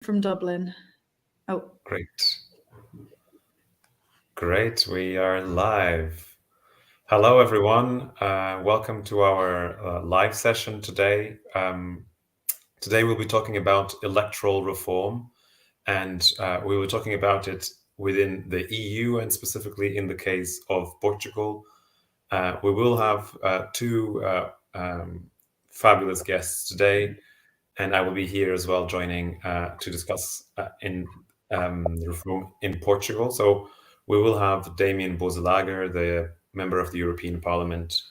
from Dublin. Oh, Great. We are live. Hello, everyone. Welcome to our live session today. Today we'll be talking about electoral reform, and we were talking about it within the EU and specifically in the case of Portugal. We will have two fabulous guests today, and I will be here as well joining to discuss in reform in Portugal. So we will have Damien Boselager, the member of the European Parliament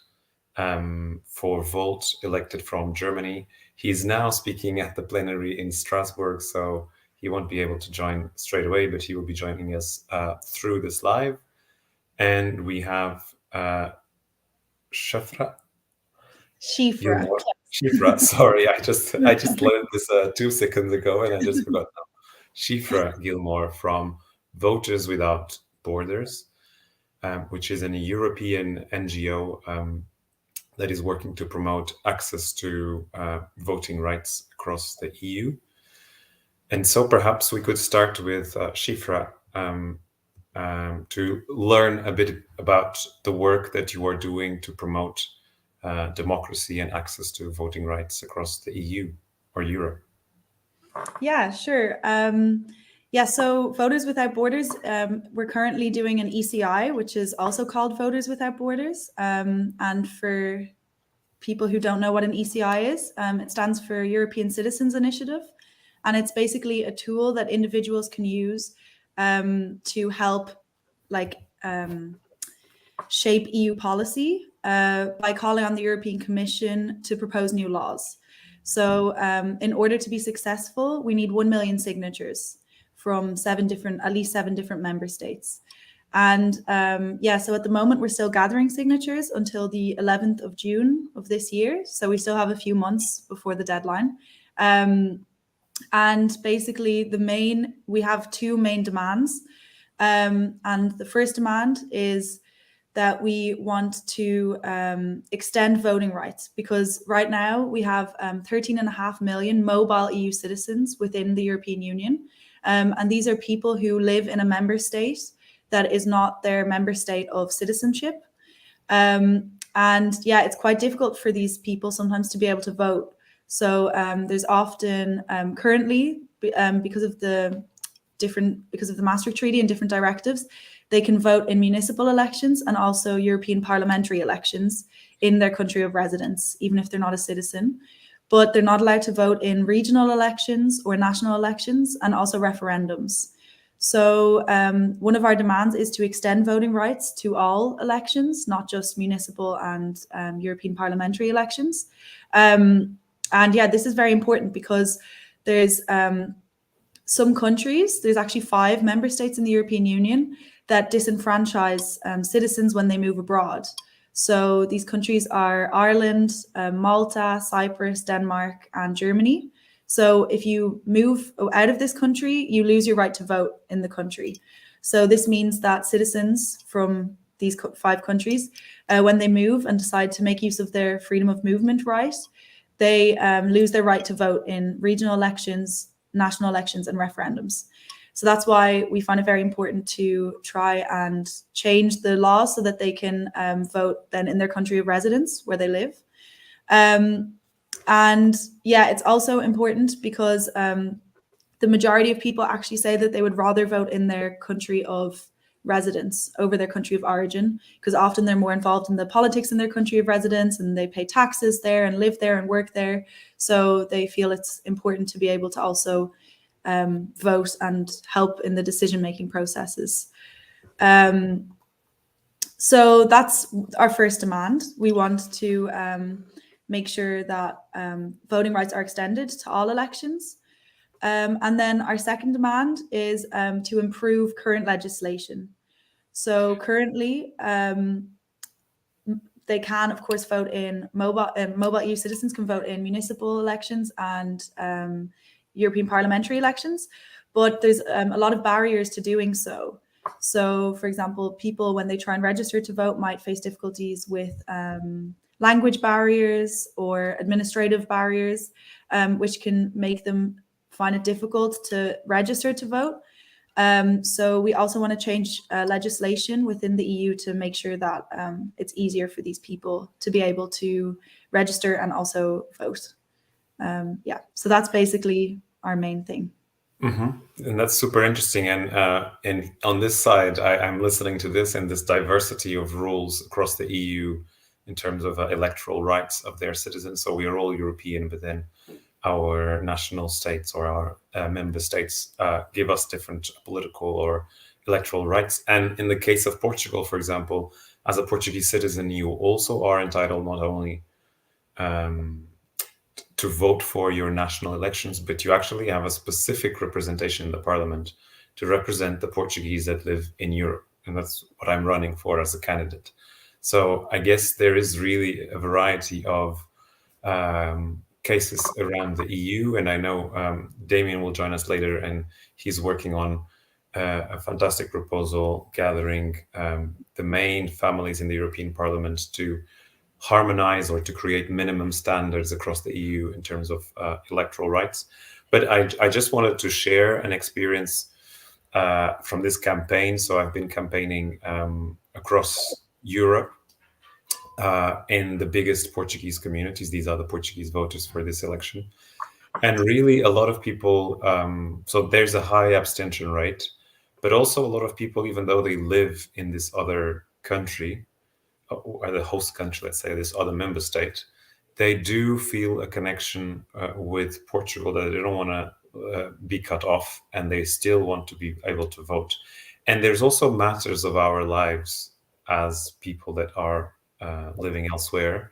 for Volt, elected from Germany. He's now speaking at the plenary in Strasbourg, so he won't be able to join straight away, but he will be joining us through this live. And we have Shifra. Shifra, sorry, I just learned this 2 seconds ago and I just forgot now. Shifra Gilmore from Voters Without Borders, which is a European NGO that is working to promote access to voting rights across the EU. And so perhaps we could start with Shifra to learn a bit about the work that you are doing to promote democracy and access to voting rights across the EU or Europe. Yeah, sure. So Voters Without Borders, we're currently doing an ECI, which is also called Voters Without Borders. And for people who don't know what an ECI is, it stands for European Citizens Initiative. And it's basically a tool that individuals can use to help shape EU policy by calling on the European Commission to propose new laws. So in order to be successful, we need 1 million signatures from at least seven different member states. And so at the moment, we're still gathering signatures until the 11th of June of this year. So we still have a few months before the deadline. And basically, we have two main demands. And the first demand is that we want to extend voting rights, because right now we have 13.5 million mobile EU citizens within the European Union. And these are people who live in a member state that is not their member state of citizenship. It's quite difficult for these people sometimes to be able to vote. So there's often currently, because of the Maastricht Treaty and different directives, they can vote in municipal elections and also European parliamentary elections in their country of residence, even if they're not a citizen. But they're not allowed to vote in regional elections or national elections and also referendums. So one of our demands is to extend voting rights to all elections, not just municipal and European parliamentary elections. This is very important because there's some countries, there's actually 5 member states in the European Union that disenfranchise citizens when they move abroad. So these countries are Ireland, Malta, Cyprus, Denmark, and Germany. So if you move out of this country, you lose your right to vote in the country. So this means that citizens from these 5 countries, when they move and decide to make use of their freedom of movement right, they lose their right to vote in regional elections, national elections, and referendums. So that's why we find it very important to try and change the laws so that they can vote then in their country of residence where they live. It's also important because the majority of people actually say that they would rather vote in their country of residence over their country of origin, because often they're more involved in the politics in their country of residence and they pay taxes there and live there and work there. So they feel it's important to be able to also vote and help in the decision-making processes. So that's our first demand. We want to make sure that voting rights are extended to all elections. And then our second demand is to improve current legislation. So currently, they can, of course, vote in mobile EU citizens can vote in municipal elections and European parliamentary elections, but there's a lot of barriers to doing so. So, for example, people, when they try and register to vote, might face difficulties with language barriers or administrative barriers, which can make them find it difficult to register to vote. So we also want to change legislation within the EU to make sure that it's easier for these people to be able to register and also vote. Yeah, so that's basically our main thing. And that's super interesting. And on this side, I'm listening to this and this diversity of rules across the EU in terms of electoral rights of their citizens. So we are all European, but then our national states or our member states give us different political or electoral rights. And in the case of Portugal, for example, as a Portuguese citizen, you also are entitled not only to vote for your national elections, but you actually have a specific representation in the parliament to represent the Portuguese that live in Europe. And that's what I'm running for as a candidate. So I guess there is really a variety of cases around the EU. And I know Damien will join us later, and he's working on a fantastic proposal gathering the main families in the European Parliament to harmonize or to create minimum standards across the EU in terms of electoral rights. But I just wanted to share an experience from this campaign. So I've been campaigning across Europe in the biggest Portuguese communities. These are the Portuguese voters for this election. And really a lot of people, so there's a high abstention rate, but also a lot of people, even though they live in this other country, or the host country, let's say this other member state, they do feel a connection with Portugal, that they don't want to be cut off, and they still want to be able to vote. And there's also matters of our lives as people that are living elsewhere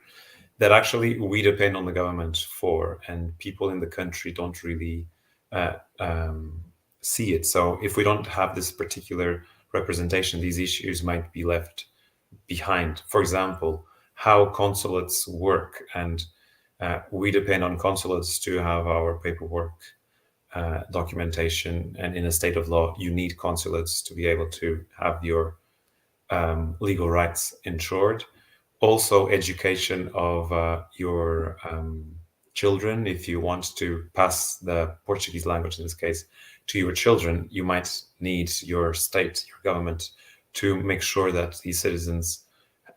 that actually we depend on the government for, and people in the country don't really see it. So if we don't have this particular representation, these issues might be left behind. For example, how consulates work, and we depend on consulates to have our paperwork documentation, and in a state of law you need consulates to be able to have your legal rights ensured. Also education of your children. If you want to pass the Portuguese language in this case to your children, you might need your state, your government, to make sure that these citizens,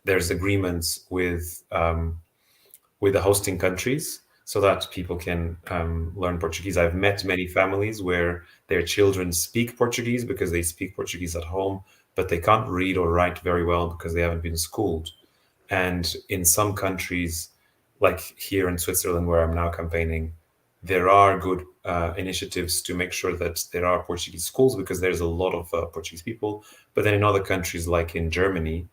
there's agreements with the hosting countries so that people can learn Portuguese. I've met many families where their children speak Portuguese because they speak Portuguese at home, but they can't read or write very well because they haven't been schooled. And in some countries, like here in Switzerland, where I'm now campaigning, there are good initiatives to make sure that there are Portuguese schools because there's a lot of Portuguese people. But then in other countries, like in Germany,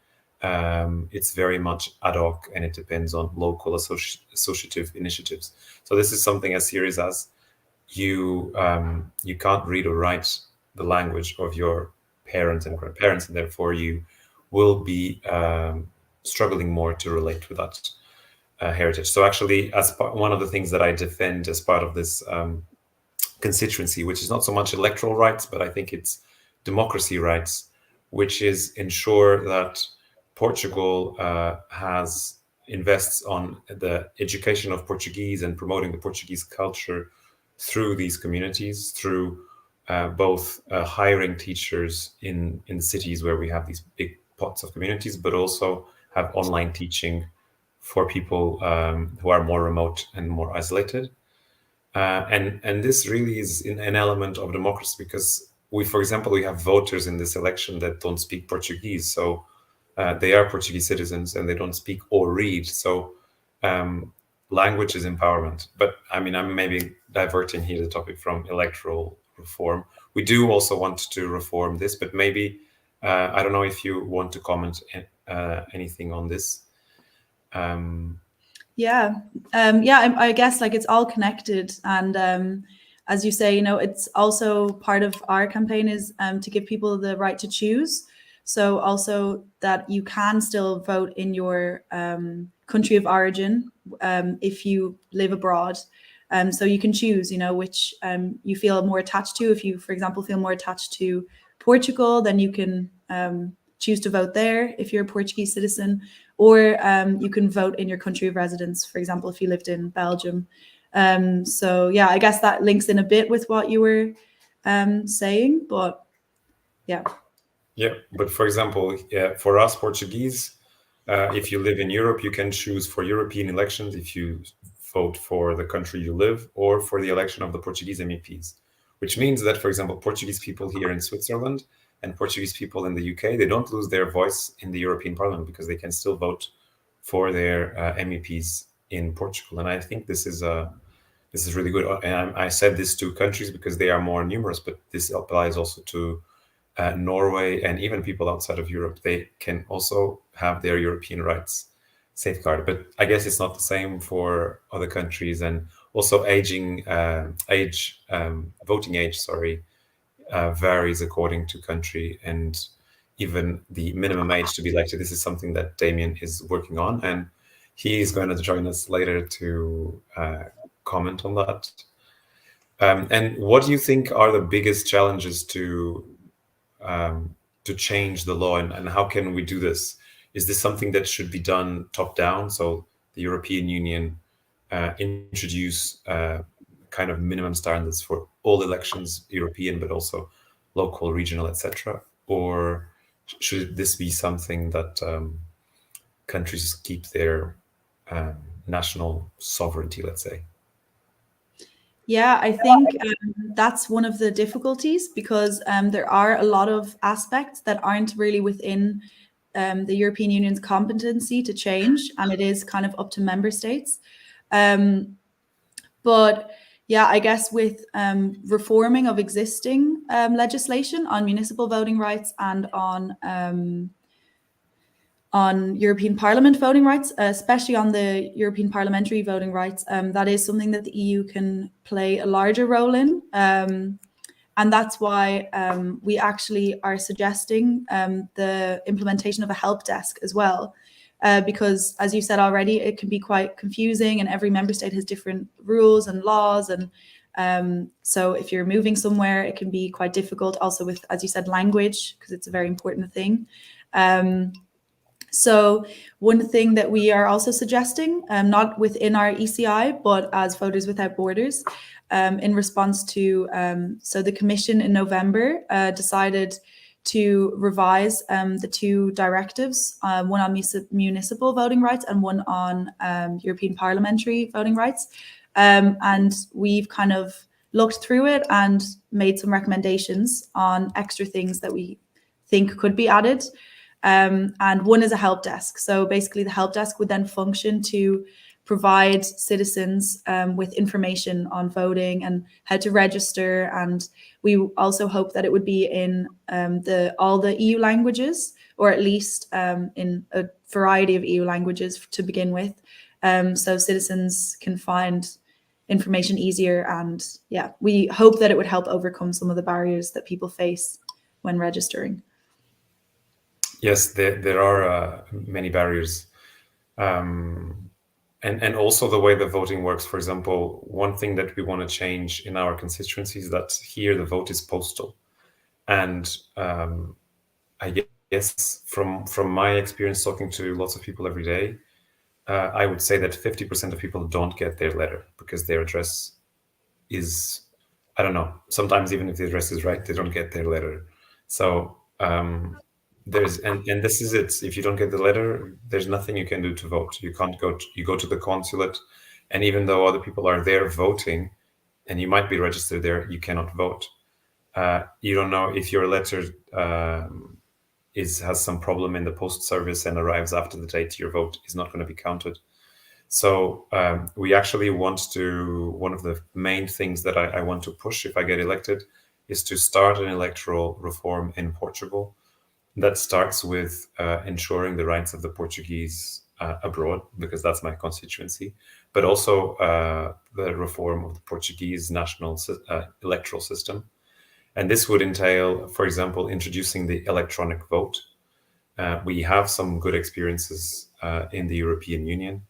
it's very much ad hoc, and it depends on local associative initiatives. So this is something as serious as you can't read or write the language of your parents and grandparents, and therefore you will be struggling more to relate with that heritage. So actually, one of the things that I defend as part of this constituency, which is not so much electoral rights, but I think it's democracy rights, which is ensure that Portugal invests on the education of Portuguese and promoting the Portuguese culture through these communities, through both hiring teachers in cities where we have these big pots of communities, but also have online teaching for people who are more remote and more isolated. And this really is an element of democracy, because for example, we have voters in this election that don't speak Portuguese. So they are Portuguese citizens and they don't speak or read. So language is empowerment. But I mean, I'm maybe diverting here the topic from electoral reform. We do also want to reform this, but maybe, I don't know if you want to comment anything on this. I guess like it's all connected, and as you say, it's also part of our campaign is to give people the right to choose. So also that you can still vote in your country of origin if you live abroad. So you can choose, which you feel more attached to. If you, for example, feel more attached to Portugal, then you can choose to vote there if you're a Portuguese citizen, or you can vote in your country of residence. For example, if you lived in Belgium, So yeah, I guess that links in a bit with what you were saying, but yeah. Yeah, but for example, for us Portuguese, if you live in Europe, you can choose for European elections if you vote for the country you live or for the election of the Portuguese MEPs, which means that, for example, Portuguese people here in Switzerland and Portuguese people in the UK, they don't lose their voice in the European Parliament because they can still vote for their MEPs in Portugal. And I think this is really good. And I said this to countries because they are more numerous, but this applies also to Norway and even people outside of Europe. They can also have their European rights safeguarded. But I guess it's not the same for other countries. And also voting age, sorry, varies according to country, and even the minimum age to be elected. This is something that Damien is working on, and he is going to join us later to comment on that. And what do you think are the biggest challenges to change the law, and how can we do this? Is this something that should be done top down, so the European Union introduce kind of minimum standards for all elections, European, but also local, regional, etc.? Or should this be something that countries keep their national sovereignty, let's say? Yeah, I think that's one of the difficulties, because there are a lot of aspects that aren't really within the European Union's competency to change, and it is kind of up to member states. But yeah, I guess with reforming of existing legislation on municipal voting rights and on European Parliament voting rights, especially on the European parliamentary voting rights, that is something that the EU can play a larger role in. And that's why we actually are suggesting the implementation of a help desk as well. Because, as you said already, it can be quite confusing, and every member state has different rules and laws. And so if you're moving somewhere, it can be quite difficult. Also with, as you said, language, because it's a very important thing. So one thing that we are also suggesting, not within our ECI, but as Voters Without Borders, in response to, so the Commission in November decided to revise the two directives, one on municipal voting rights and one on European parliamentary voting rights. And we've kind of looked through it and made some recommendations on extra things that we think could be added. And one is a help desk. So basically the help desk would then function to provide citizens with information on voting and how to register. And we also hope that it would be in all the EU languages, or at least in a variety of EU languages to begin with, so citizens can find information easier. And yeah, we hope that it would help overcome some of the barriers that people face when registering. Yes, there are many barriers. And also the way the voting works. For example, one thing that we want to change in our constituency is that here the vote is postal. And I guess from my experience talking to lots of people every day, I would say that 50% of people don't get their letter because their address is, I don't know, sometimes even if the address is right, they don't get their letter. So there's and this is it. If you don't get the letter, there's nothing you can do to vote. You can't go. You go to the consulate, and even though other people are there voting, and you might be registered there, you cannot vote. You don't know if your letter has some problem in the post service and arrives after the date your vote is not going to be counted. So we actually want to. One of the main things that I want to push if I get elected is to start an electoral reform in Portugal. That starts with ensuring the rights of the Portuguese abroad, because that's my constituency, but also the reform of the Portuguese national electoral system. And this would entail, for example, introducing the electronic vote. We have some good experiences in the European Union,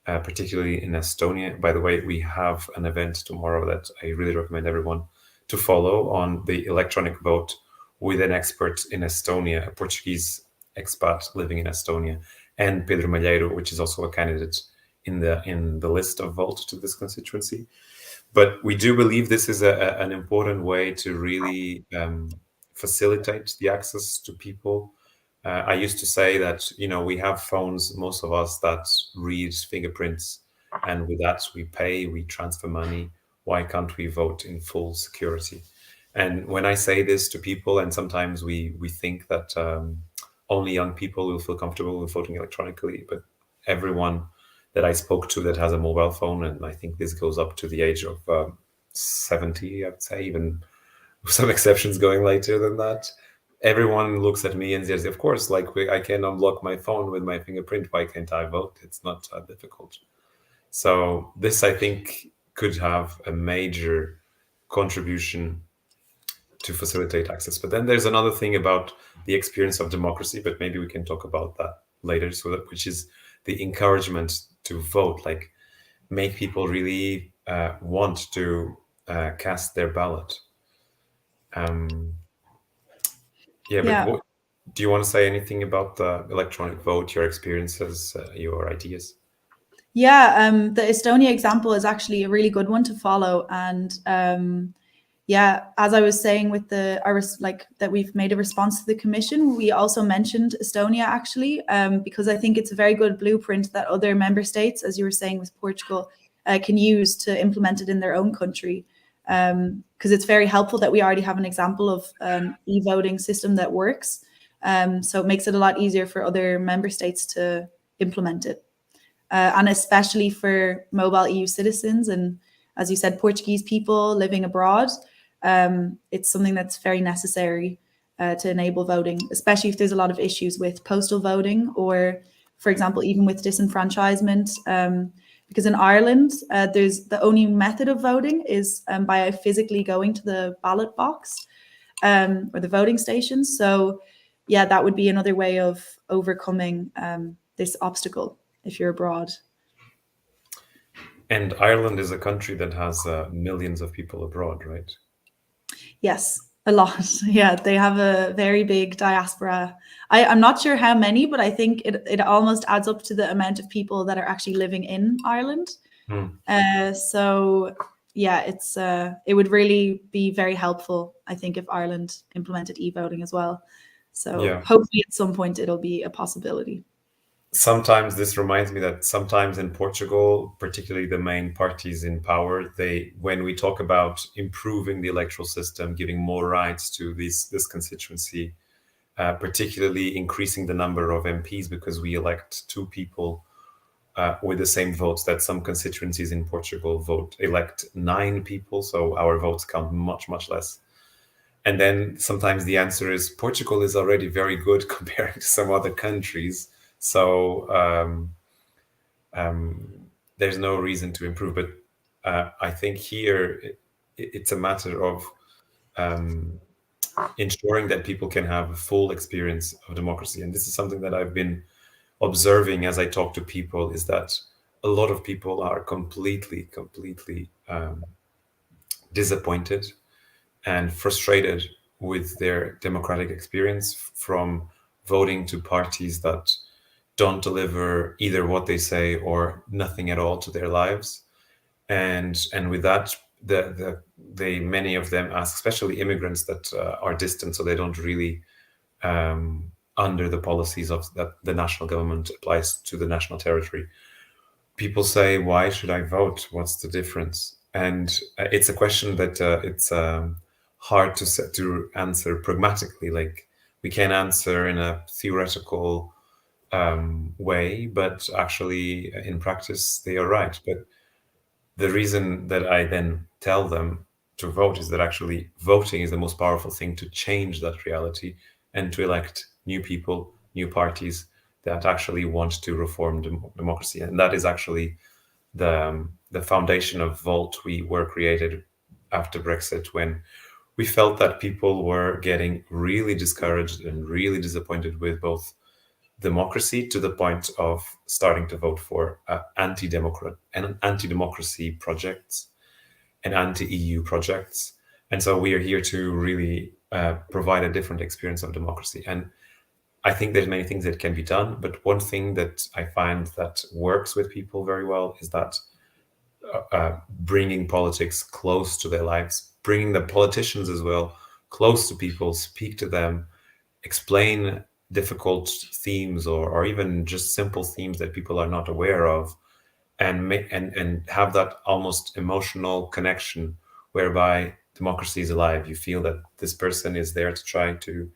particularly in Estonia. By the way, we have an event tomorrow that I really recommend everyone to follow on the electronic vote, with an expert in Estonia, a Portuguese expat living in Estonia, and Pedro Malheiro, which is also a candidate in the list of votes to this constituency. But we do believe this is an important way to really facilitate the access to people. I used to say that, we have phones, most of us, that read fingerprints, and with that we pay, we transfer money. Why can't we vote in full security? And when I say this to people, and sometimes we think that only young people will feel comfortable with voting electronically, but everyone that I spoke to that has a mobile phone, and I think this goes up to the age of 70, I would say, even with some exceptions going later than that. Everyone looks at me and says, of course, like I can unblock my phone with my fingerprint. Why can't I vote? It's not difficult. So this, I think, could have a major contribution to facilitate access. But then there's another thing about the experience of democracy, but maybe we can talk about that later. So that, which is the encouragement to vote, like make people really want to cast their ballot. Yeah, but Yeah. do you want to say anything about the electronic vote, your experiences, your ideas? Yeah, the Estonia example is actually a really good one to follow. And yeah, as I was saying with like that we've made a response to the commission, we also mentioned Estonia actually, because I think it's a very good blueprint that other member states, as you were saying with Portugal, can use to implement it in their own country. Because it's very helpful that we already have an example of e-voting system that works. So it makes it a lot easier for other member states to implement it. And especially for mobile EU citizens and, as you said, Portuguese people living abroad, it's something that's very necessary to enable voting, especially if there's a lot of issues with postal voting or, for example, even with disenfranchisement. Because in Ireland, there's the only method of voting is by physically going to the ballot box or the voting station. So, yeah, that would be another way of overcoming this obstacle if you're abroad. And Ireland is a country that has millions of people abroad, right? Yes, a lot. Yeah, they have a very big diaspora. I'm not sure how many, but I think it almost adds up to the amount of people that are actually living in Ireland. So yeah, it would really be very helpful, I think, if Ireland implemented e-voting as well. So Yeah. hopefully at some point it'll be a possibility. Sometimes this reminds me that sometimes in Portugal, particularly the main parties in power, when we talk about improving the electoral system, giving more rights to this constituency, particularly increasing the number of MPs, because we elect two people with the same votes, that some constituencies in Portugal elect 9 people, so our votes count much, much less. And then sometimes the answer is Portugal is already very good comparing to some other countries. So there's no reason to improve. But I think here it's a matter of ensuring that people can have a full experience of democracy. And this is something that I've been observing as I talk to people, is that a lot of people are completely disappointed and frustrated with their democratic experience, from voting to parties that don't deliver either what they say or nothing at all to their lives. And with that, they many of them ask, especially immigrants that are distant, so they don't really under the policies of that the national government applies to the national territory. People say, why should I vote? What's the difference? And it's a question that it's hard to answer pragmatically. Like, we can answer in a theoretical way, but actually in practice they are right. But the reason that I then tell them to vote is that actually voting is the most powerful thing to change that reality and to elect new people, new parties that actually want to reform democracy. And that is actually the foundation of Volt. We were created after Brexit, when we felt that people were getting really discouraged and really disappointed with both democracy, to the point of starting to vote for anti-democracy projects and anti-EU projects. And so we are here to really provide a different experience of democracy. And I think there's many things that can be done, but one thing that I find that works with people very well is that bringing politics close to their lives, bringing the politicians as well close to people, speak to them, explain difficult themes or even just simple themes that people are not aware of, and and have that almost emotional connection whereby democracy is alive. You feel that this person is there to try to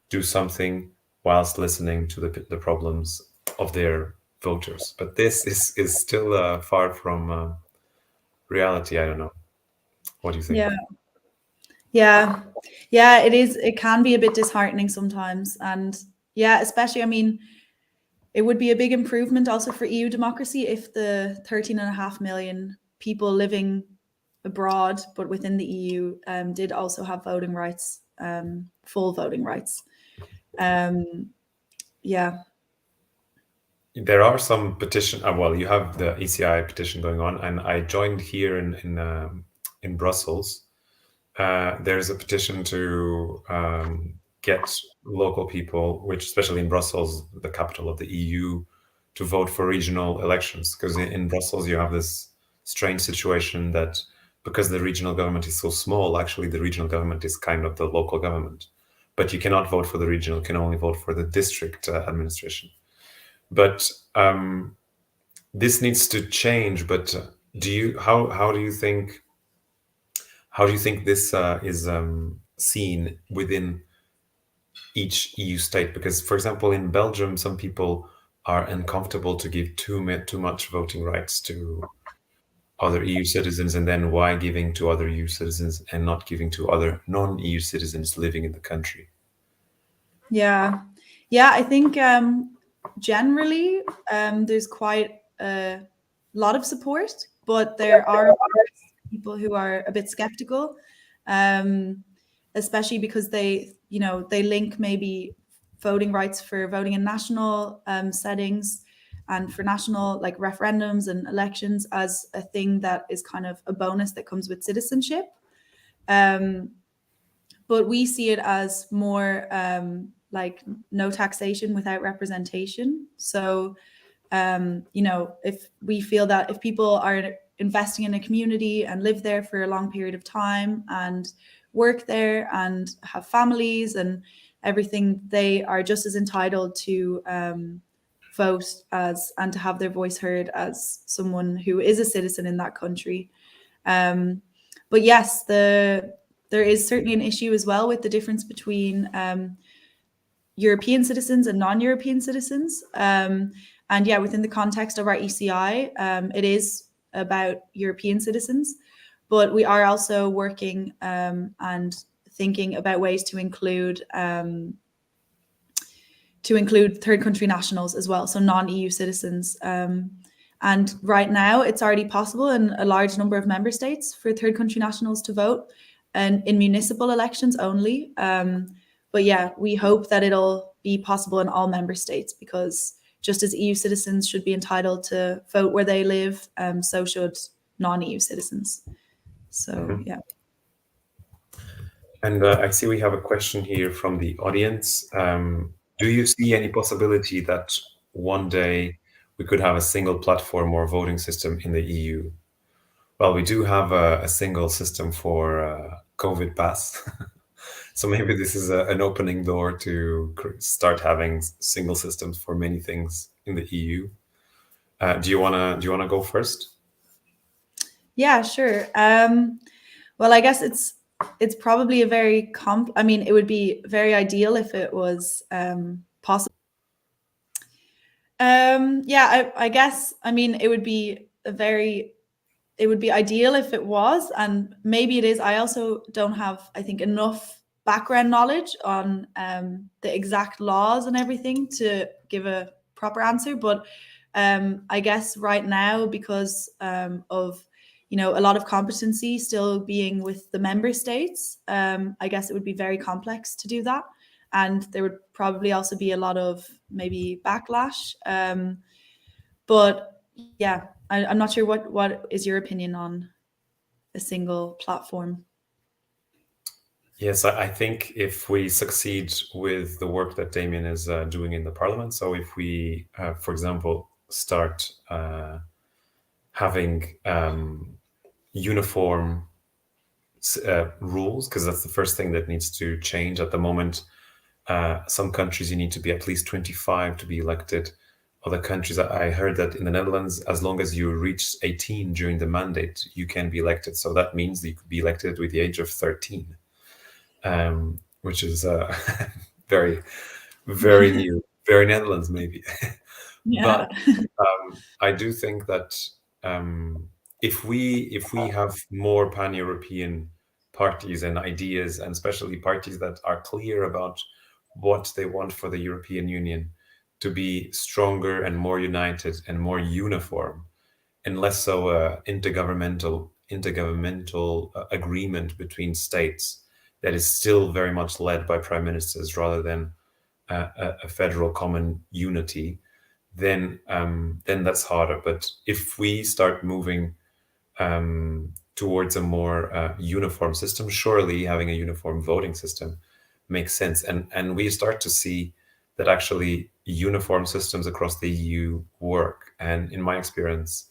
do something whilst listening to the problems of their voters. But this is still far from reality. I don't know. What do you think? Yeah, it is. It can be a bit disheartening sometimes. And yeah, especially, I mean, it would be a big improvement also for EU democracy if the 13.5 million people living abroad but within the EU did also have voting rights, full voting rights. Yeah. There are some petition. Well, you have the ECI petition going on, and I joined here in Brussels. There's a petition to get local people, which especially in Brussels, the capital of the EU, to vote for regional elections. Because in Brussels, you have this strange situation that because the regional government is so small, actually the regional government is kind of the local government. But you cannot vote for the regional, you can only vote for the district administration. But this needs to change. But how do you think this is seen within each EU state? Because, for example, in Belgium, some people are uncomfortable to give too much voting rights to other EU citizens, and then why giving to other EU citizens and not giving to other non-EU citizens living in the country? Yeah, I think generally there's quite a lot of support, but there are people who are a bit skeptical, especially because they link maybe voting rights for voting in national settings and for national like referendums and elections as a thing that is kind of a bonus that comes with citizenship. But we see it as more like no taxation without representation. So, if we feel that if people are investing in a community and live there for a long period of time and work there and have families and everything, they are just as entitled to vote as and to have their voice heard as someone who is a citizen in that country. But yes, there is certainly an issue as well with the difference between European citizens and non-European citizens. And yeah, within the context of our ECI, it is about European citizens, but we are also working and thinking about ways to include third country nationals as well, so non-EU citizens. And right now, it's already possible in a large number of member states for third country nationals to vote, and in municipal elections only. But yeah, we hope that it'll be possible in all member states, because just as EU citizens should be entitled to vote where they live, so should non-EU citizens. So yeah. And I see we have a question here from the audience. Do you see any possibility that one day we could have a single platform or voting system in the EU? Well, we do have a single system for COVID pass. So maybe this is an opening door to start having single systems for many things in the EU. Do you wanna go first? Yeah, sure. Well, I guess it's probably a very I mean, it would be very ideal if it was possible. Yeah, I guess, I mean, it would be ideal if it was, and maybe it is. I also don't have, I think, enough background knowledge on the exact laws and everything to give a proper answer. But I guess right now, because of a lot of competency still being with the member states, I guess it would be very complex to do that, and there would probably also be a lot of maybe backlash. But yeah, I'm not sure what is your opinion on a single platform. Yes, I think if we succeed with the work that Damien is doing in the parliament, so if we, for example, start having uniform rules, because that's the first thing that needs to change. At the moment, some countries you need to be at least 25 to be elected. Other countries, I heard that in the Netherlands, as long as you reach 18 during the mandate, you can be elected. So that means that you could be elected with the age of 13, which is very, very new, very Netherlands maybe. Yeah. But I do think that if we have more pan-European parties and ideas, and especially parties that are clear about what they want for the European Union to be stronger and more united and more uniform, and less so intergovernmental agreement between states that is still very much led by prime ministers rather than a federal common unity, then that's harder. But if we start moving towards a more uniform system, surely having a uniform voting system makes sense. And we start to see that actually uniform systems across the EU work. And in my experience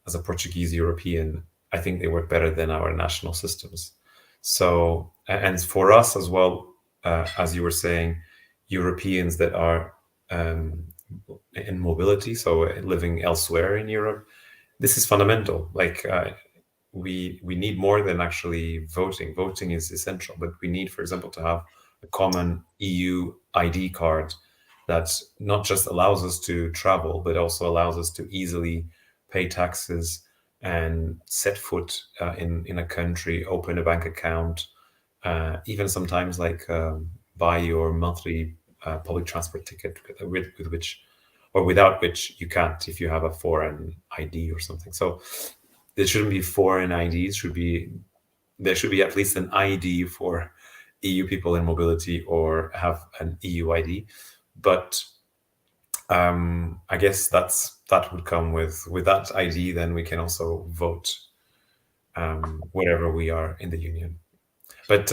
as a Portuguese European, I think they work better than our national systems. So, and for us as well, as you were saying, Europeans that are in mobility, so living elsewhere in Europe, this is fundamental. Like we need more than actually voting. Voting is essential, but we need, for example, to have a common EU ID card that not just allows us to travel, but also allows us to easily pay taxes and set foot in a country, open a bank account, even sometimes like buy your monthly public transport ticket with which or without which you can't if you have a foreign ID or something. So there shouldn't be foreign IDs. There should be at least an ID for EU people in mobility or have an EU ID. But I guess that would come with that ID. Then we can also vote wherever we are in the union. But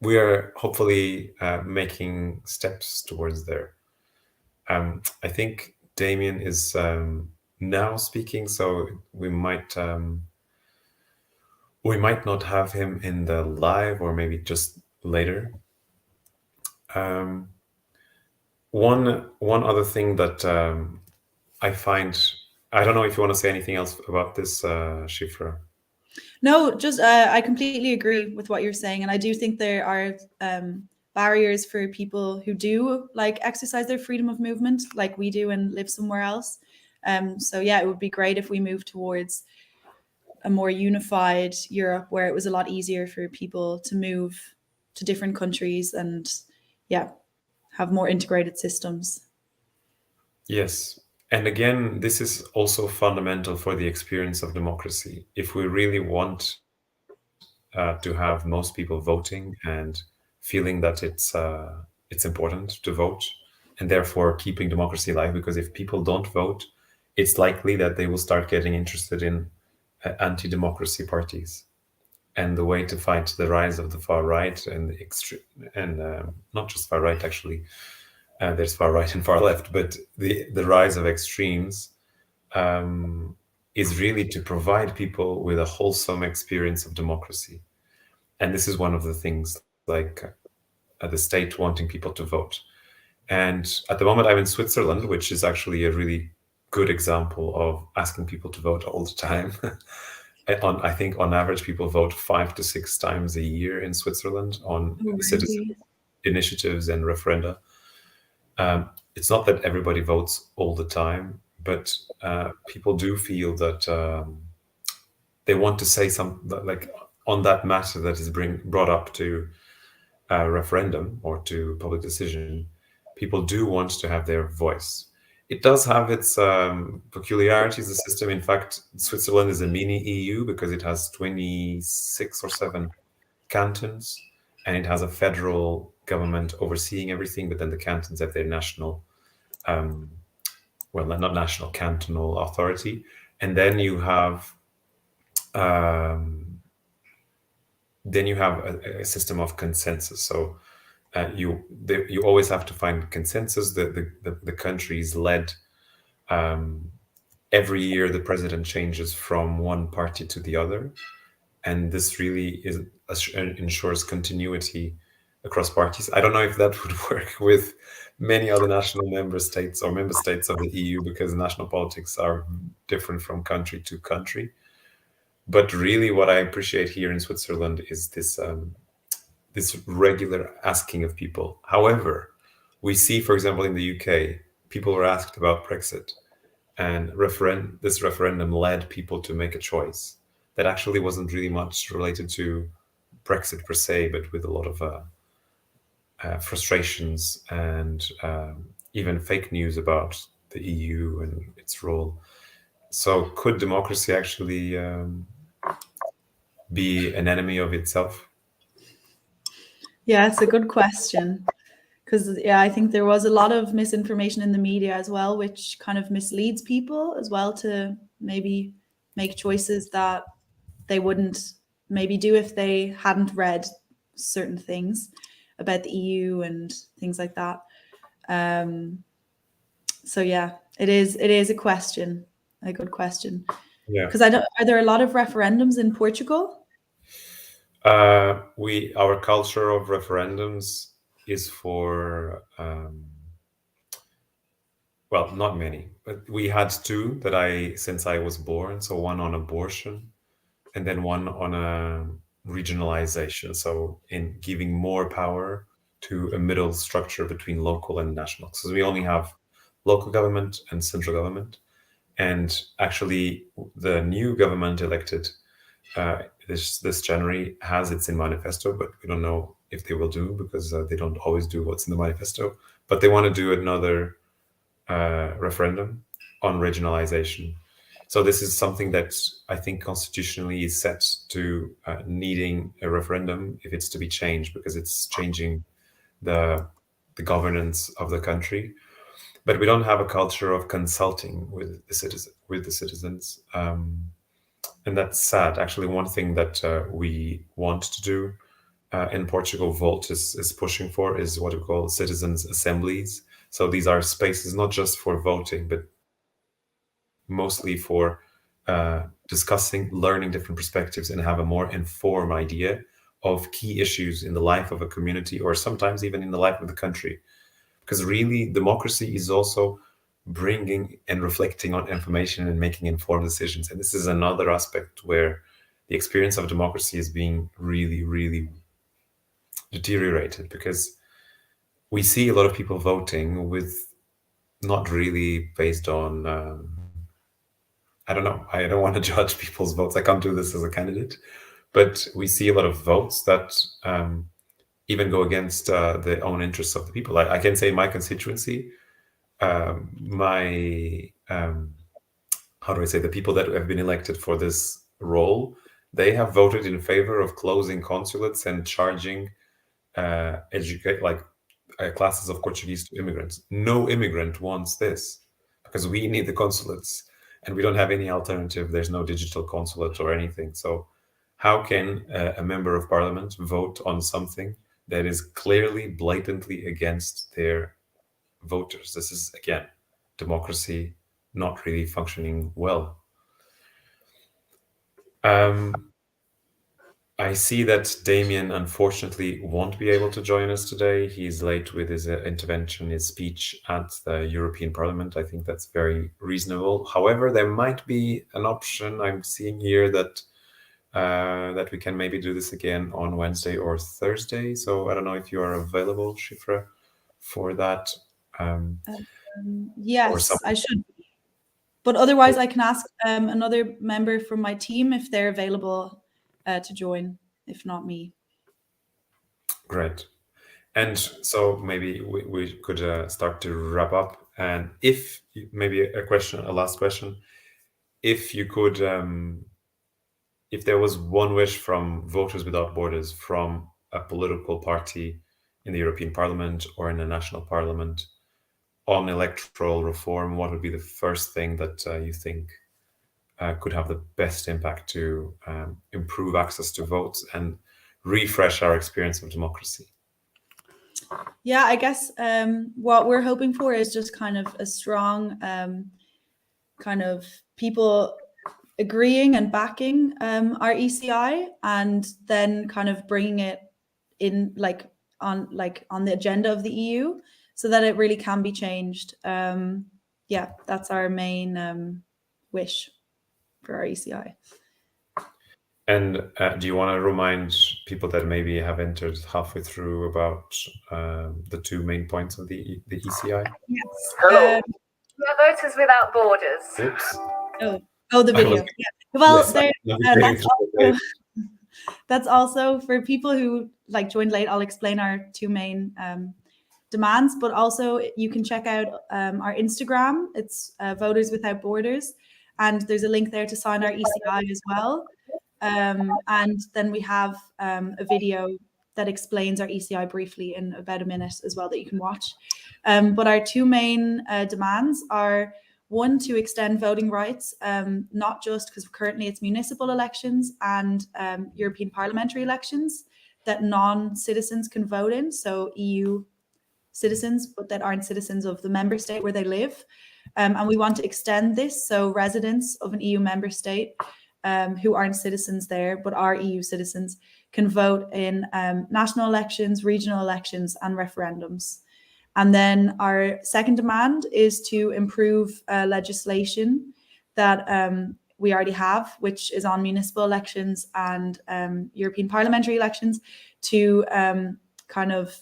we are hopefully making steps towards there. I think Damien is now speaking, so we might not have him in the live, or maybe just later. Um, one other thing that I find, I don't know if you want to say anything else about this, Shifra. No, just I completely agree with what you're saying, and I do think there are barriers for people who do like exercise their freedom of movement, like we do, and live somewhere else. So yeah, it would be great if we move towards a more unified Europe where it was a lot easier for people to move to different countries and yeah, have more integrated systems. Yes. And again, this is also fundamental for the experience of democracy. If we really want to have most people voting and feeling that it's important to vote, and therefore keeping democracy alive, because if people don't vote, it's likely that they will start getting interested in anti-democracy parties. And the way to fight the rise of the far right and the extreme, and not just far right actually, there's far right and far left, but the rise of extremes is really to provide people with a wholesome experience of democracy. And this is one of the things, like the state wanting people to vote. And at the moment, I'm in Switzerland, which is actually a really good example of asking people to vote all the time. I think on average, people vote 5 to 6 times a year in Switzerland on Oh, citizen really? initiatives and referenda. It's not that everybody votes all the time, but people do feel that they want to say something like on that matter that is brought up to a referendum or to public decision. People do want to have their voice. It does have its peculiarities, the system. In fact, Switzerland is a mini EU because it has 26 or 7 cantons, and it has a federal government overseeing everything, but then the cantons have their national, well, not national, cantonal authority. And then you have then you have a system of consensus. So you always have to find consensus. The country is led. Every year, the president changes from one party to the other, and this really ensures continuity across parties. I don't know if that would work with many other national member states or member states of the EU, because national politics are different from country to country. But really, what I appreciate here in Switzerland is this regular asking of people. However, we see, for example, in the UK, people were asked about Brexit, and this referendum led people to make a choice that actually wasn't really much related to Brexit per se, but with a lot of frustrations and even fake news about the EU and its role. So, could democracy actually be an enemy of itself? Yeah, it's a good question. Because, yeah, I think there was a lot of misinformation in the media as well, which kind of misleads people as well to maybe make choices that they wouldn't maybe do if they hadn't read certain things about the EU and things like that. So yeah, it is a question, a good question. Yeah. Because I don't, are there a lot of referendums in Portugal? Our culture of referendums is for well, not many, but we had two that since I was born. So one on abortion, and then one on a regionalization. So in giving more power to a middle structure between local and national. So we only have local government and central government. And actually, the new government elected this January has its in manifesto, but we don't know if they will do, because they don't always do what's in the manifesto. But they want to do another referendum on regionalization. So this is something that I think constitutionally is set to needing a referendum if it's to be changed, because it's changing the governance of the country. But we don't have a culture of consulting with the citizens, and that's sad. Actually, one thing that we want to do in Portugal, Volt is pushing for, is what we call citizens' assemblies. So these are spaces not just for voting, but mostly for discussing, learning different perspectives, and have a more informed idea of key issues in the life of a community, or sometimes even in the life of the country. Because really, democracy is also bringing and reflecting on information and making informed decisions. And this is another aspect where the experience of democracy is being really, really deteriorated, because we see a lot of people voting with not really based on I don't know, I don't want to judge people's votes, I can't do this as a candidate, but we see a lot of votes that even go against the own interests of the people. I can say my constituency, my how do I say, the people that have been elected for this role, they have voted in favor of closing consulates and charging educate like classes of Portuguese to immigrants. No immigrant wants this, because we need the consulates, and we don't have any alternative. There's no digital consulate or anything. So how can a member of parliament vote on something that is clearly, blatantly against their voters? This is, again, democracy not really functioning well. I see that Damien unfortunately won't be able to join us today. He's late with his intervention, his speech at the European Parliament. I think that's very reasonable. However, there might be an option I'm seeing here that that we can maybe do this again on Wednesday or Thursday. So I don't know if you are available, Shifra, for that. Or Yes, I something. should. But otherwise, I can ask another member from my team if they're available to join, if not me. Great. And so maybe we could start to wrap up. And if maybe a last question, if you could, if there was one wish from Voters Without Borders, from a political party in the European Parliament or in the national parliament on electoral reform, what would be the first thing that you think could have the best impact to improve access to votes and refresh our experience of democracy? Yeah, I guess what we're hoping for is just kind of a strong kind of people agreeing and backing our ECI, and then kind of bringing it in on the agenda of the EU, so that it really can be changed. Yeah, that's our main wish for our ECI. And do you want to remind people that maybe have entered halfway through about the two main points of the ECI? Yes. Hello. We are Voters Without Borders. Oops. Oh, the video. Yeah. Well, Yes, that's also for people who joined late. I'll explain our two main demands, but also you can check out our Instagram. It's Voters Without Borders, and there's a link there to sign our ECI as well. And then we have a video that explains our ECI briefly in about a minute as well that you can watch. But our two main demands are, one, to extend voting rights, not just because currently it's municipal elections and European parliamentary elections that non-citizens can vote in, so EU citizens, but that aren't citizens of the member state where they live. And we want to extend this so residents of an EU member state who aren't citizens there but are EU citizens can vote in national elections, regional elections, and referendums. And then our second demand is to improve legislation that we already have, which is on municipal elections and European parliamentary elections, to kind of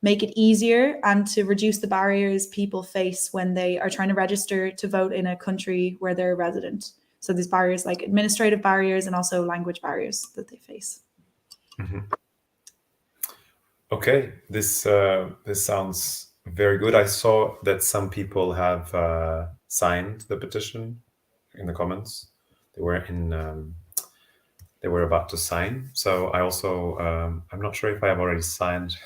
make it easier and to reduce the barriers people face when they are trying to register to vote in a country where they're a resident. So there's barriers like administrative barriers and also language barriers that they face. Mm-hmm. Okay, this sounds very good. I saw that some people have signed the petition in the comments. They were about to sign. So I also I'm not sure if I have already signed,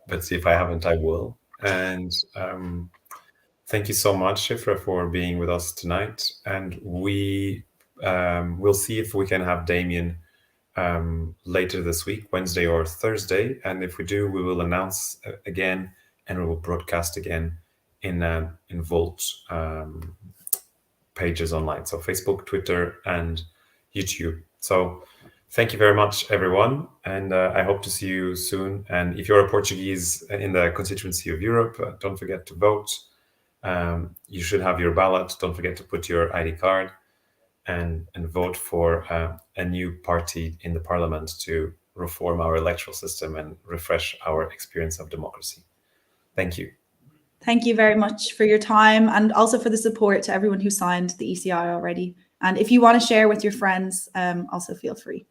but if I haven't, I will. And thank you so much, Shifra, for being with us tonight. And we will see if we can have Damien later this week, Wednesday or Thursday. And if we do, we will announce again, and we will broadcast again in Volt pages online. So Facebook, Twitter, and YouTube. So thank you very much, everyone. And I hope to see you soon. And if you're a Portuguese in the constituency of Europe, don't forget to vote. You should have your ballot. Don't forget to put your ID card and vote for a new party in the parliament to reform our electoral system and refresh our experience of democracy. Thank you. Thank you very much for your time and also for the support to everyone who signed the ECI already. And if you want to share with your friends, also feel free.